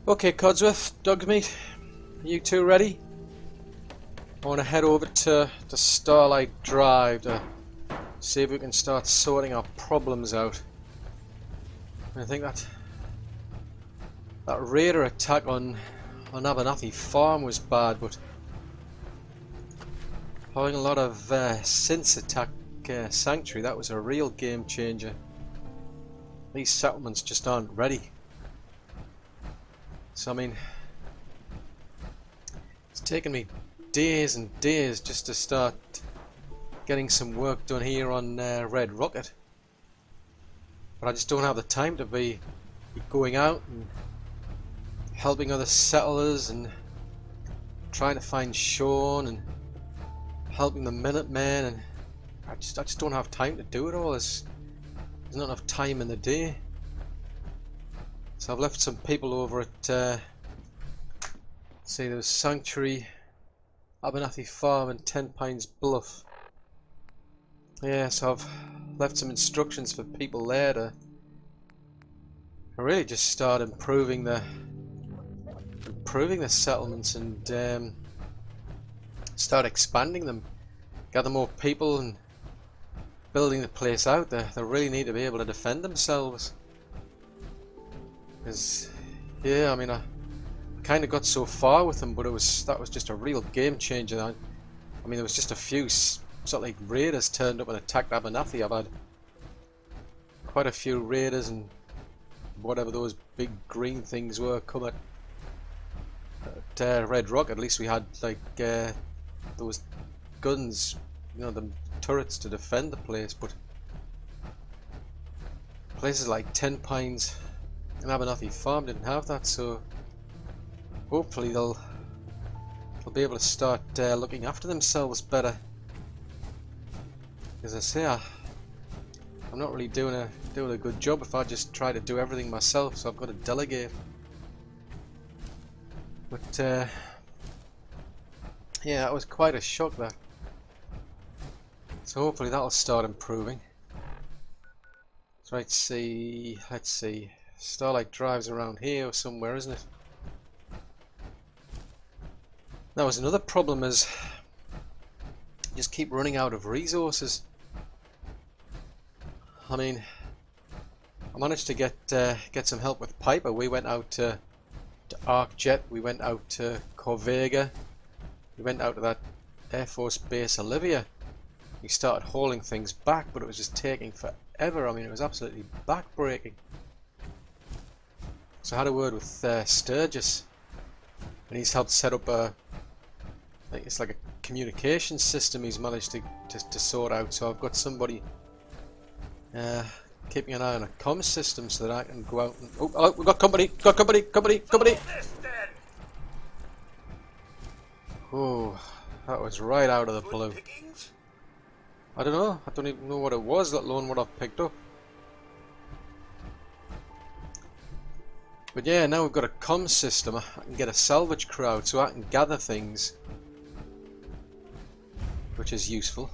Okay, Codsworth, Dogsmeat, you two ready? I want to head over to the Starlight Drive to see if we can start sorting our problems out. I think that raider attack on Abernathy Farm was bad, but having a lot of synths attack Sanctuary, that was a real game changer. These settlements just aren't ready. So I mean, it's taken me days and days just to start getting some work done here on Red Rocket. But I just don't have the time to be going out and helping other settlers and trying to find Sean and helping the Minutemen, and I just don't have time to do it all. There's not enough time in the day. So I've left some people over at say there was Sanctuary, Abernathy Farm and 10 Pines Bluff. Yeah, so I've left some instructions for people there to really just start improving the settlements and start expanding them, gather more people and building the place out. They really need to be able to defend themselves. Because yeah, I mean, I kind of got so far with them, but that was just a real game changer. I mean, there was just a few sort of like raiders turned up and attacked Abernathy. I've had quite a few raiders and whatever those big green things were come at Red Rock. At least we had like those guns, you know, the turrets to defend the place. But places like 10 Pines and Abernathy Farm didn't have that, so hopefully they'll be able to start looking after themselves better. As I say, I'm not really doing a good job if I just try to do everything myself, so I've got to delegate. But yeah, that was quite a shock, that. So hopefully that'll start improving. So let's see. Starlight Drive's around here or somewhere, isn't it? Now, there's another problem, is just keep running out of resources. I mean, I managed to get some help with Piper. We went out to ArcJet, we went out to Corvega, we went out to that Air Force Base Olivia. We started hauling things back, but it was just taking forever. I mean, it was absolutely backbreaking. So I had a word with Sturgis, and he's helped set up I think it's like a communication system he's managed to sort out. So I've got somebody keeping an eye on a comm system so that I can go out and... Oh, hello, we've got company! Got company! Company! Company! Oh, that was right out of the blue. I don't know. I don't even know what it was, let alone what I've picked up. But yeah, now we've got a comm system. I can get a salvage crew out so I can gather things, which is useful.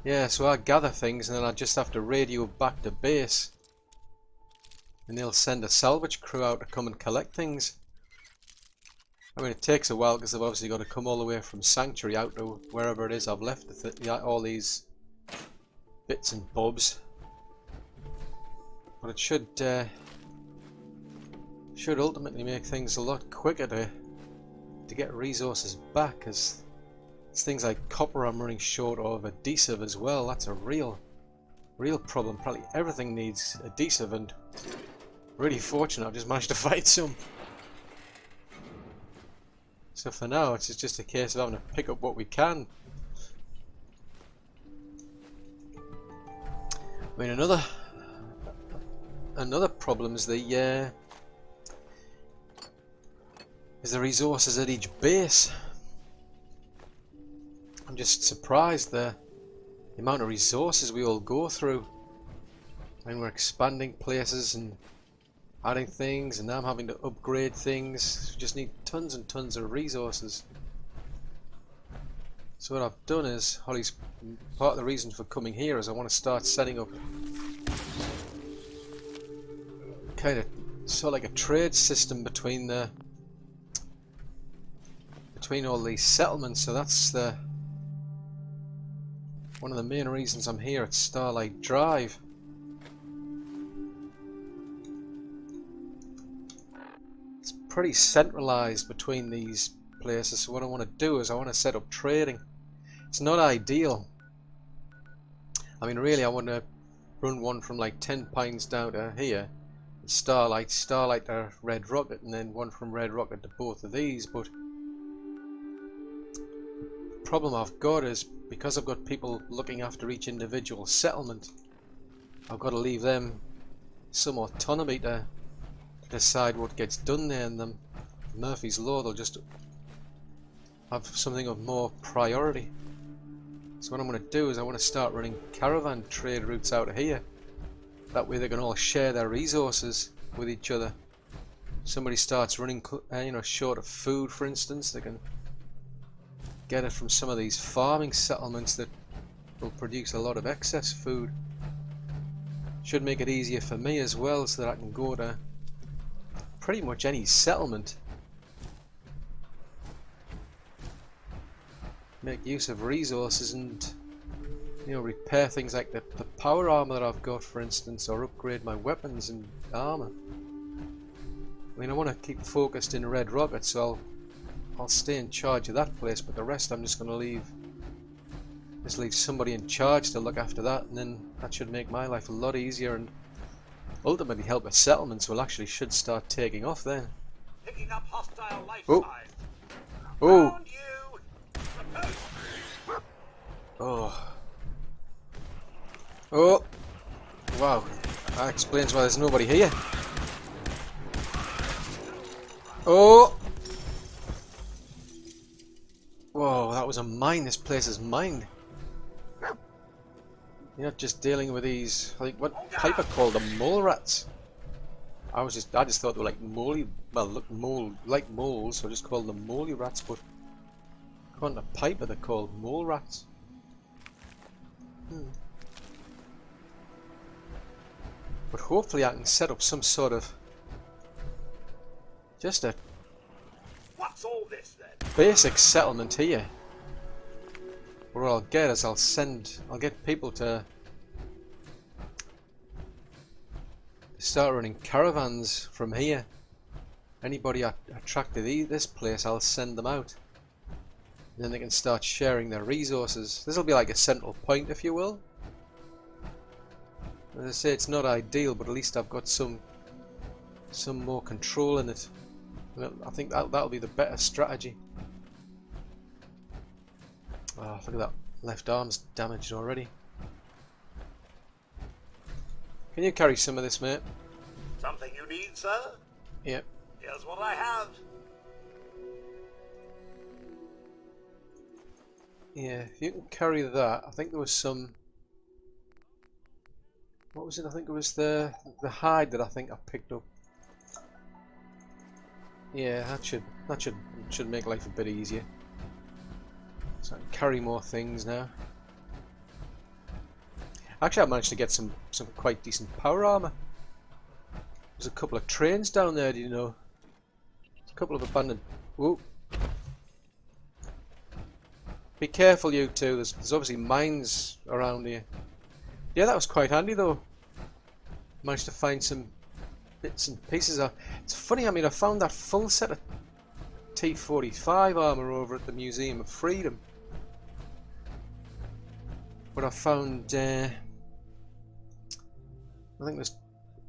Yeah, so I gather things and then I just have to radio back to base, and they'll send a salvage crew out to come and collect things. I mean, it takes a while because they've obviously got to come all the way from Sanctuary out to wherever it is I've left all these bits and bobs. But it should ultimately make things a lot quicker to get resources back, because it's things like copper I'm running short of, adhesive as well. That's a real problem. Probably everything needs adhesive, and really fortunate I've just managed to find some. So for now it's just a case of having to pick up what we can. I mean, another problem is the resources at each base. I'm just surprised the amount of resources we all go through. I mean, we're expanding places and adding things, and now I'm having to upgrade things. We just need tons and tons of resources. So what I've done is, Holly's part of the reason for coming here is I want to start setting up kind of sort of like a trade system between all these settlements. So that's one of the main reasons I'm here at Starlight Drive. It's pretty centralized between these places, so what I want to do is I want to set up trading. It's not ideal. I mean, really I want to run one from like 10 Pines down to here, Starlight to Red Rocket, and then one from Red Rocket to both of these, but the problem I've got is because I've got people looking after each individual settlement, I've got to leave them some autonomy to decide what gets done there, and them Murphy's Law, they'll just have something of more priority. So what I'm going to do is I want to start running caravan trade routes out of here. That way they can all share their resources with each other. Somebody starts running, short of food, for instance, they can get it from some of these farming settlements that will produce a lot of excess food. Should make it easier for me as well, so that I can go to pretty much any settlement, make use of resources and repair things like the power armor that I've got, for instance, or upgrade my weapons and armor. I mean, I want to keep focused in Red Rocket, so I'll stay in charge of that place, but the rest I'm just going to leave somebody in charge to look after that, and then that should make my life a lot easier and ultimately help the settlements should start taking off then. Picking up hostile life Oh. signs. Oh. Found you. Oh. Oh. Wow. That explains why there's nobody here. Oh. Whoa, that was a mine. This place is mined. You're not just dealing with these, I think, what Piper called them, mole rats. I just thought they were like moley, like moles, so I just called them moley rats, but according to Piper they're called mole rats. But hopefully I can set up some sort of just a What's all this then? basic settlement here. What I'll get is I'll get people to start running caravans from here. Anybody I attract to this place, I'll send them out. And then they can start sharing their resources. This will be like a central point, if you will. As I say, it's not ideal, but at least I've got some more control in it. I think that'll be the better strategy. Oh, look at that. Left arm's damaged already. Can you carry some of this, mate? Something you need, sir? Yep. Here's what I have. Yeah, if you can carry that. I think there was some... What was it? I think it was the hide that I think I picked up. Yeah, that should make life a bit easier. So I can carry more things now. Actually, I managed to get some quite decent power armor. There's a couple of trains down there, do you know? A couple of abandoned... Whoa. Be careful, you two. There's obviously mines around here. Yeah, that was quite handy though. Managed to find some bits and pieces. It's funny, I mean, I found that full set of T-45 armor over at the Museum of Freedom. But I found, I think there's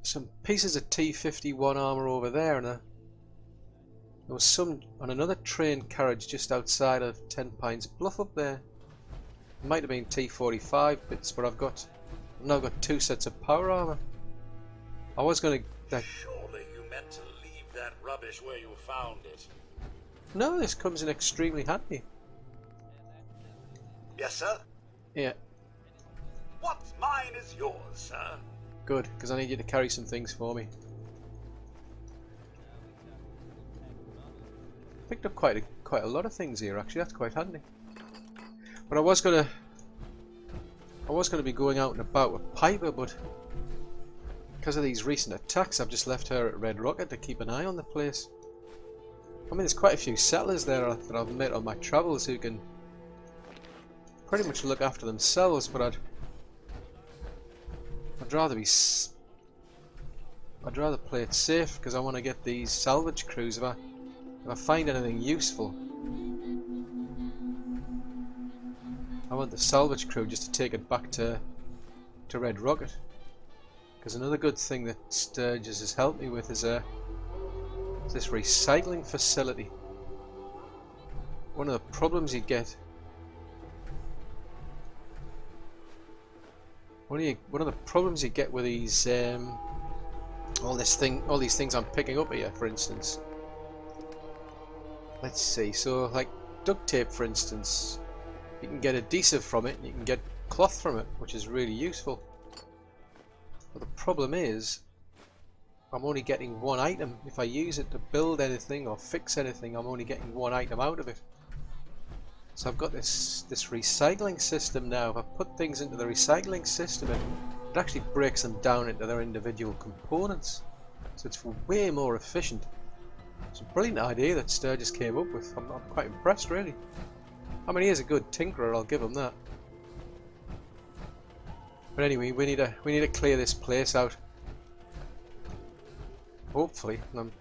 some pieces of T-51 armor over there, and there was some on another train carriage just outside of 10 Pines Bluff up there. It might have been T-45 bits, but I've now got two sets of power armor. I was going to... Surely you meant to leave that rubbish where you found it. No, this comes in extremely handy. Yes, sir? Yeah, What's mine is yours, sir. good, because I need you to carry some things for me. Picked up quite a lot of things here, actually. That's quite handy. But I was gonna be going out and about with Piper, but because of these recent attacks, I've just left her at Red Rocket to keep an eye on the place. I mean, there's quite a few settlers there that I've met on my travels who can pretty much look after themselves, but I'd rather play it safe because I want to get these salvage crews. If I find anything useful, I want the salvage crew just to take it back to Red Rocket. Because another good thing that Sturgis has helped me with is this recycling facility. One of the problems you get, with these all these things I'm picking up here, for instance. Let's see. So, like duct tape, for instance, you can get adhesive from it. You can get cloth from it, which is really useful. But the problem is, I'm only getting one item. If I use it to build anything or fix anything, I'm only getting one item out of it. So I've got this recycling system now. If I put things into the recycling system, it actually breaks them down into their individual components. So it's way more efficient. It's a brilliant idea that Sturgis came up with. I'm quite impressed, really. I mean, he is a good tinkerer, I'll give him that. But anyway, we need to clear this place out. Hopefully, and I'm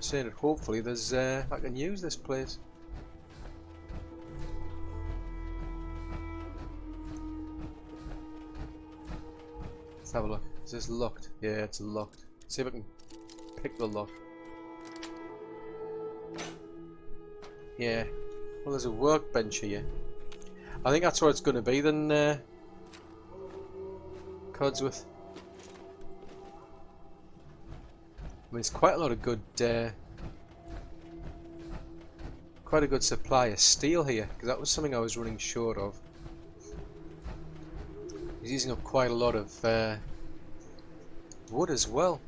saying it hopefully, there's I can use this place. Let's have a look. Is this locked? Yeah, it's locked. Let's see if I can pick the lock. Yeah. Well, there's a workbench here. I think that's where it's going to be then, Codsworth. I mean, it's quite a lot of good, quite a good supply of steel here, because that was something I was running short of. He's using up quite a lot of wood as well.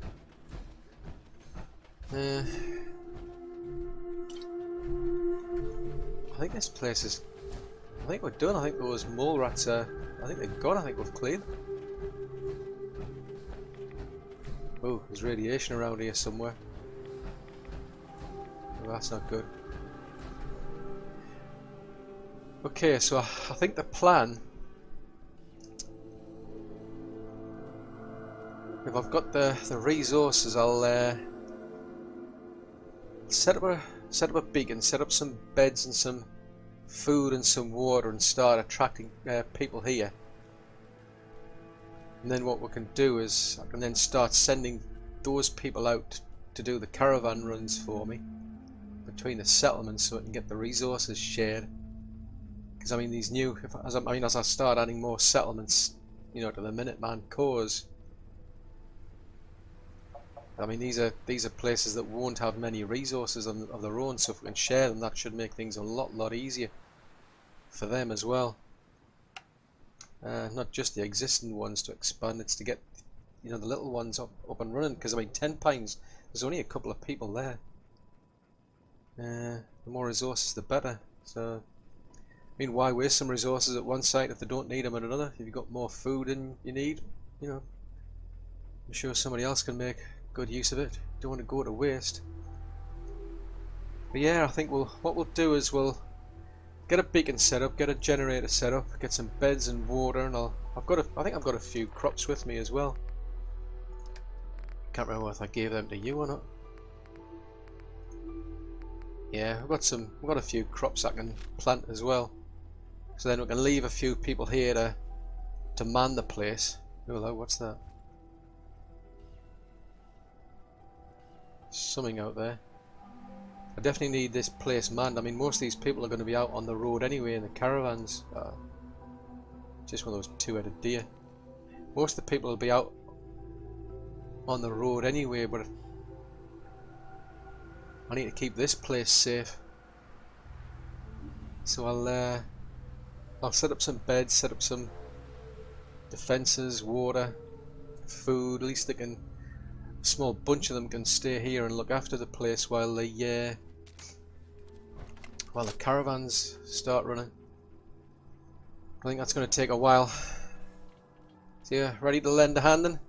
I think this place is... I think we're done. I think those mole rats are... I think they're gone. I think we've cleared. Oh, there's radiation around here somewhere. Oh, that's not good. Okay, so I think the plan... If I've got the resources, I'll set up a beacon, set up some beds and some food and some water, and start attracting people here. And then what we can do is I can then start sending those people out to do the caravan runs for me between the settlements, so I can get the resources shared. Because I mean, these new, as I start adding more settlements, you know, to the Minuteman cause. I mean, these are places that won't have many resources of their own, so if we can share them, that should make things a lot easier for them as well. Not just the existing ones to expand, it's to get, you know, the little ones up and running. Because I mean, 10 Pines, there's only a couple of people there. The more resources, the better. So, I mean, why waste some resources at one site if they don't need them at another? If you've got more food than you need, you know, I'm sure somebody else can make good use of it. Don't want to go to waste. But yeah, I think what we'll do is we'll get a beacon set up, get a generator set up, get some beds and water, and I think I've got a few crops with me as well. Can't remember if I gave them to you or not. Yeah, I've got a few crops I can plant as well. So then we can leave a few people here to man the place. Oh, what's that? Something out there. I definitely need this place manned. I mean, most of these people are going to be out on the road anyway in the caravans. Just one of those two-headed deer. Most of the people will be out on the road anyway, but I need to keep this place safe. So I'll set up some beds, set up some defences, water, food. At least they can... a small bunch of them can stay here and look after the place while the caravans start running. I think that's going to take a while. So yeah, ready to lend a hand then?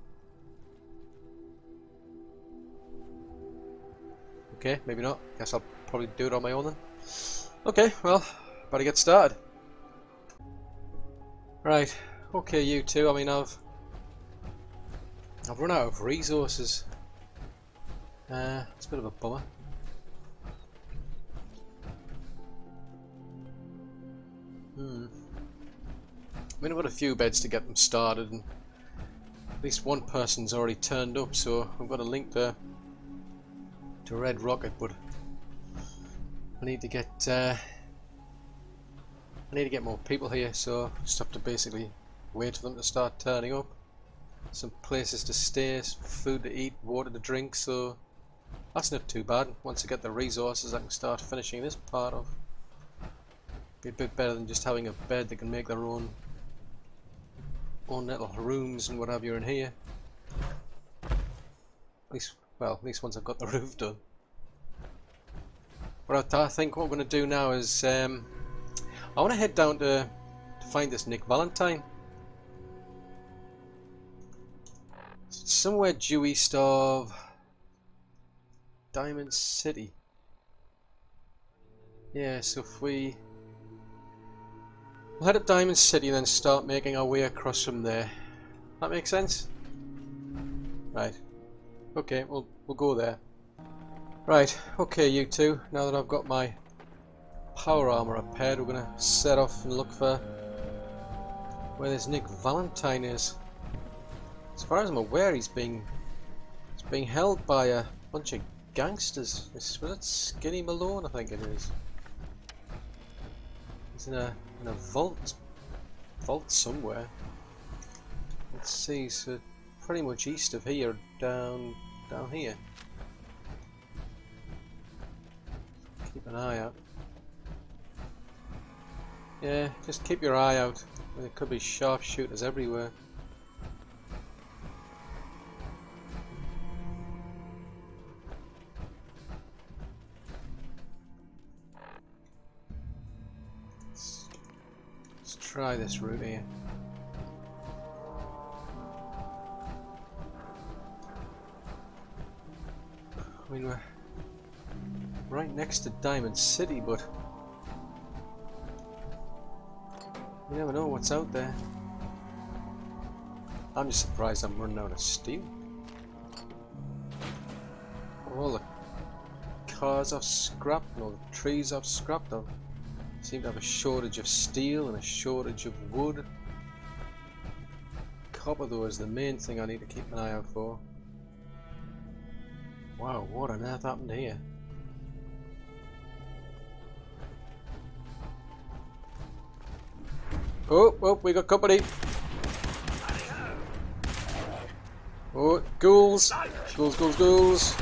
Okay, maybe not. Guess I'll probably do it on my own then. Okay, well, better get started. Right, okay, you two. I mean, I've run out of resources. It's a bit of a bummer. I mean, I've got a few beds to get them started, and at least one person's already turned up, so I've got a link to Red Rocket, but I need to get more people here, so I just have to basically wait for them to start turning up. Some places to stay, some food to eat, water to drink, so that's not too bad. Once I get the resources, I can start finishing this part off. Be a bit better than just having a bed that can make their own little rooms and what have you in here. At least once I've got the roof done. But I think what I'm going to do now is I want to head down to find this Nick Valentine. It's somewhere due east of Diamond City. Yeah, so if we'll head up Diamond City and then start making our way across from there. That makes sense? Right. Okay, we'll go there. Right, okay you two, now that I've got my power armor repaired, we're gonna set off and look for where this Nick Valentine is. As far as I'm aware, he's being held by a bunch of gangsters. Was it Skinny Malone? I think it is. He's in a vault somewhere. Let's see, so pretty much east of here, down here. Keep an eye out. Yeah, just keep your eye out. There could be sharpshooters everywhere. Let's try this route here. I mean, we're right next to Diamond City, but you never know what's out there. I'm just surprised I'm running out of steel. All the cars I've scrapped and all the trees I've scrapped, I seem to have a shortage of steel and a shortage of wood. Copper though is the main thing I need to keep an eye out for. Wow, what on earth happened here? Oh, we got company. Oh, ghouls. Ghouls.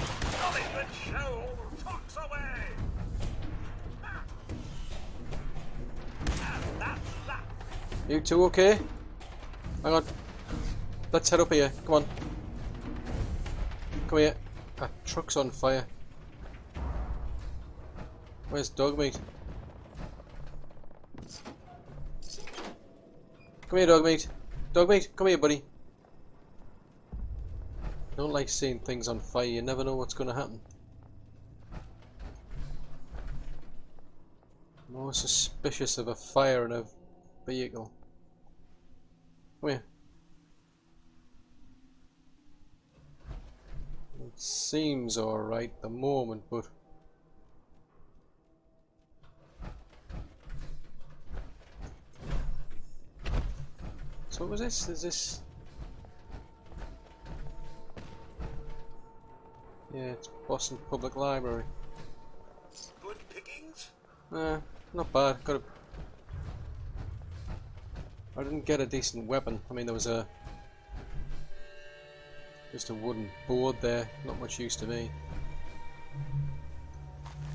You two okay? Hang on. Let's head up here. Come on. Come here. That truck's on fire. Where's Dogmeat? Come here, Dogmeat. Dogmeat, come here, buddy. I don't like seeing things on fire. You never know what's going to happen. I'm more suspicious of a fire in a vehicle. Come here. It seems alright at the moment, but so what was this? Is this? Yeah, it's Boston Public Library. Good pickings? Not bad. I didn't get a decent weapon. I mean, there was just a wooden board there. Not much use to me.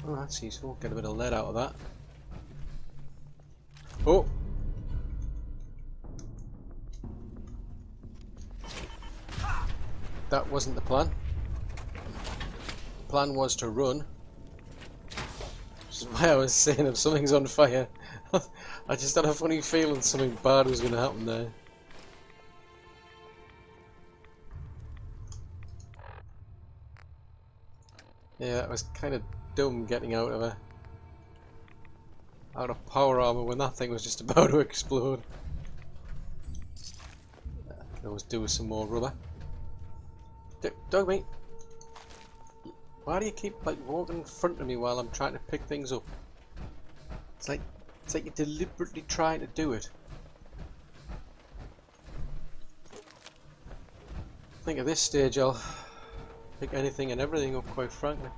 Oh, that's useful. Get a bit of lead out of that. Oh! That wasn't the plan. The plan was to run. Which is why I was saying if something's on fire. I just had a funny feeling something bad was going to happen there. Yeah, it was kind of dumb getting out of power armor when that thing was just about to explode. Can always do with some more rubber. Dog meat. Why do you keep like walking in front of me while I'm trying to pick things up? It's like you're deliberately trying to do it. I think at this stage I'll pick anything and everything up, quite frankly.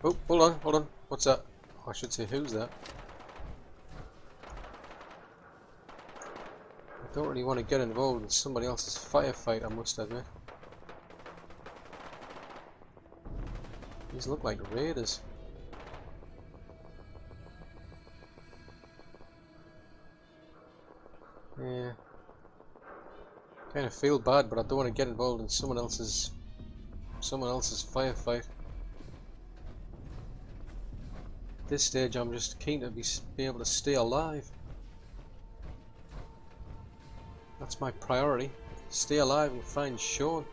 Oh, hold on. What's that? Oh, I should say, who's that? I don't really want to get involved in somebody else's firefight, I must admit. These look like raiders. Yeah. Kind of feel bad, but I don't want to get involved in someone else's firefight. At this stage, I'm just keen to be able to stay alive. That's my priority. Stay alive and find Sean.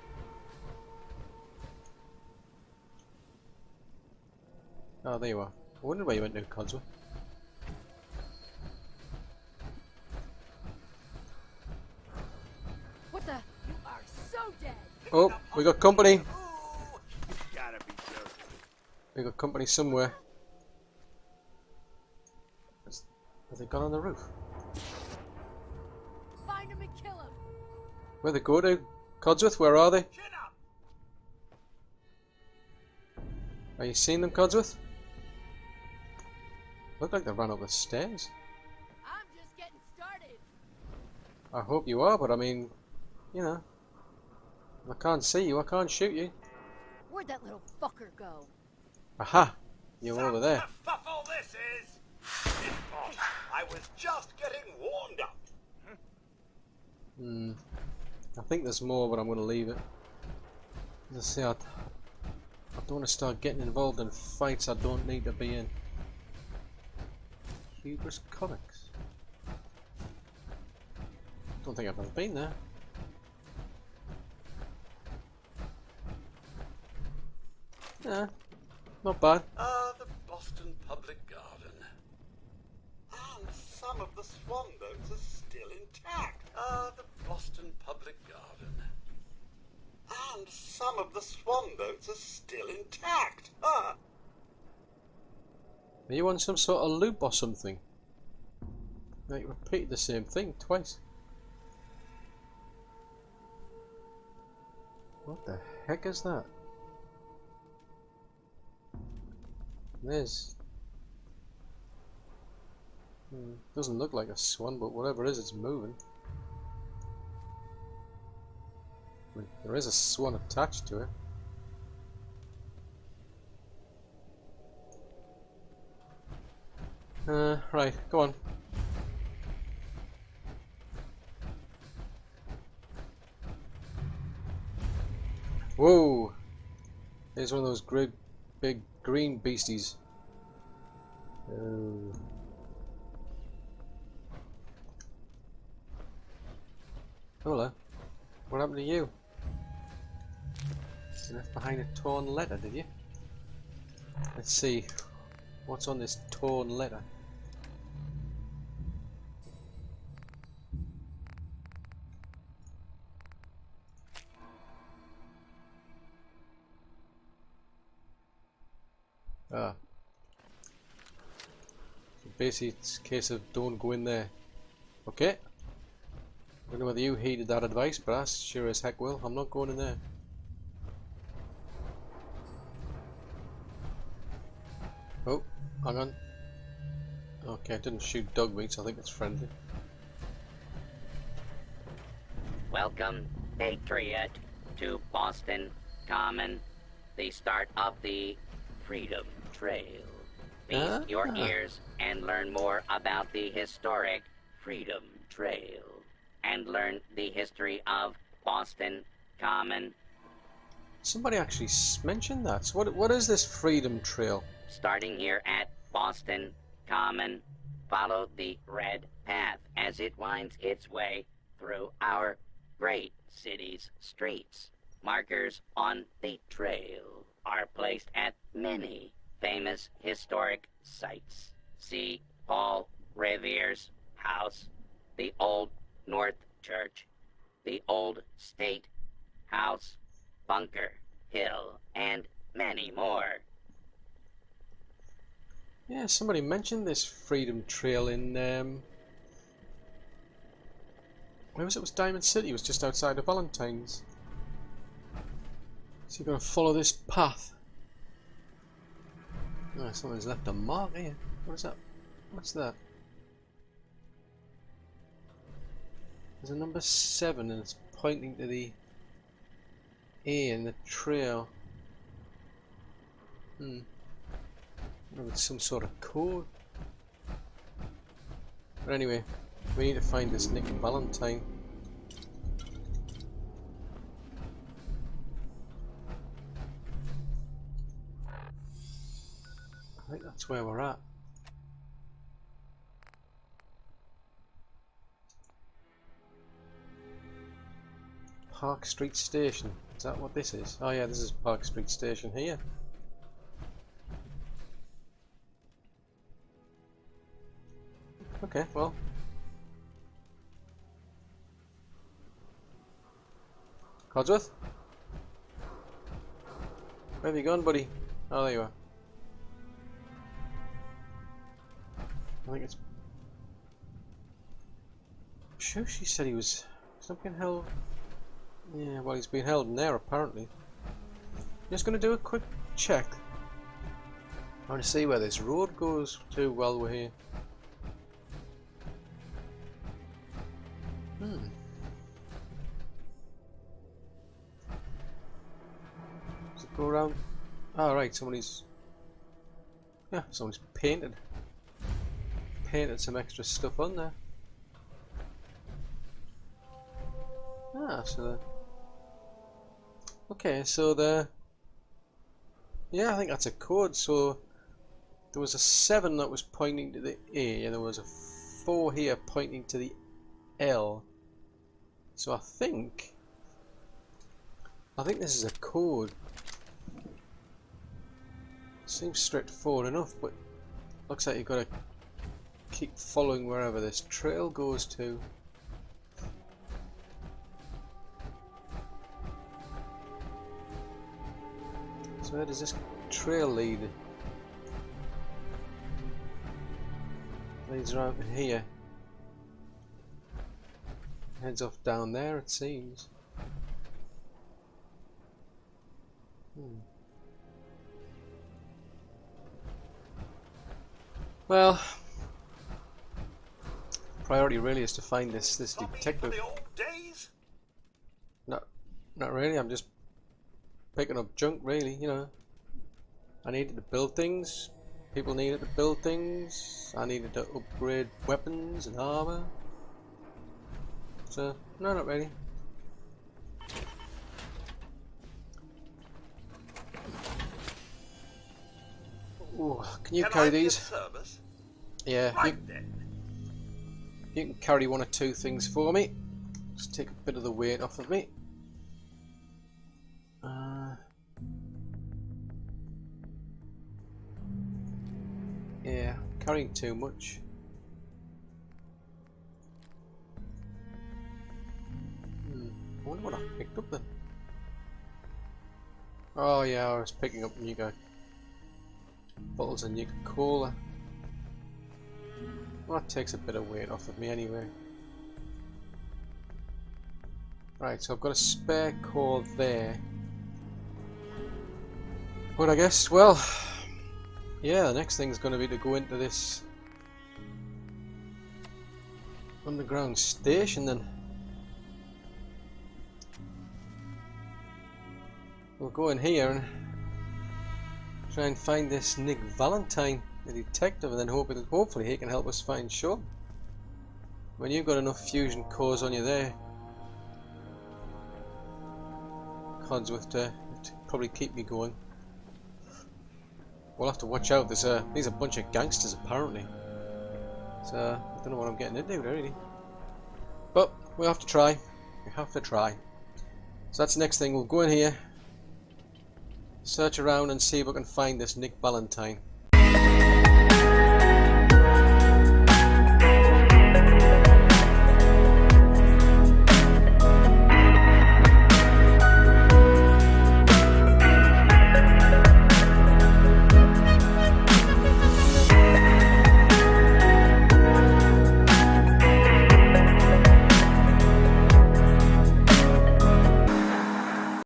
Oh, there you are. I wondered where you went to, Codsworth. What the? You are so dead. Oh, we got company. Ooh, you gotta be joking. We got company somewhere. Have they gone on the roof? Find him and kill him. Where they go to? Codsworth, where are they? Chin up. Are you seeing them, Codsworth? Look like they ran up the stairs. I'm just getting started. I hope you are, but I mean, you know, if I can't see you, I can't shoot you. Where'd that little fucker go? Aha! You're over there. What the fuffle this is? Boss, I was just getting warmed up. I think there's more, but I'm going to leave it. As I say, I don't want to start getting involved in fights I don't need to be in. Hubris Comics. Don't think I've ever been there. Yeah, not bad. The Boston Public Garden. And some of the swan boats are still intact. The Boston Public Garden. And some of the swan boats are still intact. Are you on some sort of loop or something? Like, repeat the same thing twice. What the heck is that? There's... doesn't look like a swan, but whatever it is, it's moving. I mean, there is a swan attached to it. Right, go on. Whoa! There's one of those great big green beasties. Oh. Hello. What happened to you? You left behind a torn letter, did you? Let's see. What's on this torn letter? Ah. So basically it's a case of don't go in there. Okay. I don't know whether you heeded that advice, but I sure as heck will. I'm not going in there. Oh, hang on. Okay, it didn't shoot dog meat, so I think it's friendly. Welcome, Patriot, to Boston Common, the start of the Freedom Trail. Feast your ears and learn more about the historic Freedom Trail. And learn the history of Boston Common. Somebody actually mentioned that. So what is this Freedom Trail? Starting here at Boston Common, follow the red path as it winds its way through our great city's streets. Markers on the trail are placed at many famous historic sites. See Paul Revere's house, the Old North Church, the Old State House, Bunker Hill, and many more. Yeah, somebody mentioned this Freedom Trail in where was it? It was Diamond City. It was just outside of Valentine's. So you've got to follow this path. Oh, someone's left a mark here. What is that? What's that? There's a number 7 and it's pointing to the A in the trail. I wonder if it's some sort of code. But anyway, we need to find this Nick Valentine. I think that's where we're at. Park Street Station. Is that what this is? Oh yeah, this is Park Street Station here. Okay, well. Codsworth? Where have you gone, buddy? Oh, there you are. I think it's... I'm sure she said he was... Something held... Yeah, well, he's been held in there, apparently. Just gonna do a quick check. I want to see where this road goes to while we're here. Does it go around? Oh, right, somebody's... Yeah, someone's painted some extra stuff on there. Ah, so the... Okay, so the... Yeah, I think that's a code. So there was a 7 that was pointing to the A, and there was a 4 here pointing to the L. So I think this is a code. Seems straightforward enough, but looks like you've got to keep following wherever this trail goes to. So where does this trail lead? Leads around here. Heads off down there, it seems. Well, priority really is to find this detective. Not really. I'm just picking up junk, really. You know, I needed to build things. People needed to build things. I needed to upgrade weapons and armor. So, no, not really. Ooh, can you carry these? Yeah, you can carry 1 or 2 things for me. Just take a bit of the weight off of me. Yeah, carrying too much. I wonder what I picked up then. Oh yeah, I was picking up Nuka bottles of Nuka Cola. Well, that takes a bit of weight off of me anyway. Right, so I've got a spare core there. But I guess, well, yeah, the next thing's going to be to go into this underground station then. We'll go in here and try and find this Nick Valentine, the detective, and then hopefully he can help us find Sean. When you've got enough fusion cores on you there, Codsworth, to probably keep me going. We'll have to watch out. There's these are a bunch of gangsters apparently. So I don't know what I'm getting into really. But we'll have to try. We have to try. So that's the next thing. We'll go in here, search around and see if we can find this Nick Ballantyne.